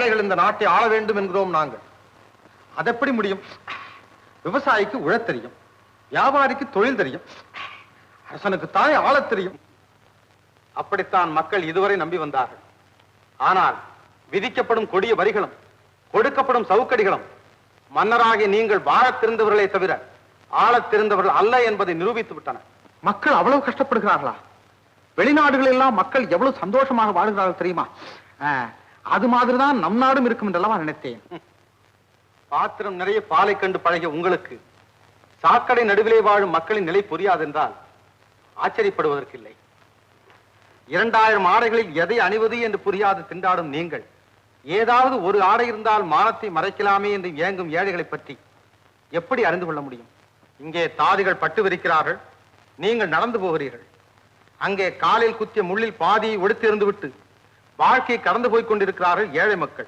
ஏழைகள் இந்த நாட்டை ஆள வேண்டும் என்கிறோம் நாங்கள். அதெப்படி முடியும்? விவசாயிக்கு உழத் தெரியும், வியாபாரிக்கு தொழில் தெரியும், அரசனுக்கு தானே ஆளத் தெரியும். அப்படித்தான் மக்கள் இதுவரை நம்பி வந்தார்கள். ஆனால் விதிக்கப்படும் கொடிய வரிகளும் கொடுக்கப்படும் சவுக்கடிகளும் மன்னராகி நீங்கள் வாழத் தெரிந்தவர்களே தவிர ஆளத் தெரிந்தவர்கள் அல்ல என்பதை நிரூபித்து விட்டன. மக்கள் அவ்வளவு கஷ்டப்படுகிறார்களா? வெளிநாடுகள் எல்லாம் மக்கள் எவ்வளவு சந்தோஷமாக வாழ்கிறார்கள் தெரியுமா? அது மாதிரிதான் நம் நாடும் இருக்கும் என்றெல்லாம் நினைத்தேன். பாத்திரம் நிறைய பாலை கண்டு பழகிய உங்களுக்கு சாக்கடை நடுவிலே வாழும் மக்களின் நிலை புரியாதென்றால் ஆச்சரியப்படுவதற்கில்லை. 2000 ஆடைகளில் எதை அணிவது என்று புரியாது திண்டாடும் நீங்கள் ஏதாவது ஒரு ஆடை இருந்தால் மானத்தை மறைக்கலாமே என்று ஏங்கும் ஏழைகளை பற்றி எப்படி அறிந்து கொள்ள முடியும்? இங்கே தாதிகள் பட்டு விரிக்கிறார்கள், நீங்கள் நடந்து போகிறீர்கள். அங்கே காலில் குத்திய முள்ளில் பாதியை ஒடுத்திருந்து விட்டு வாழ்க்கையை கடந்து போய்க் கொண்டிருக்கிறார்கள் ஏழை மக்கள்.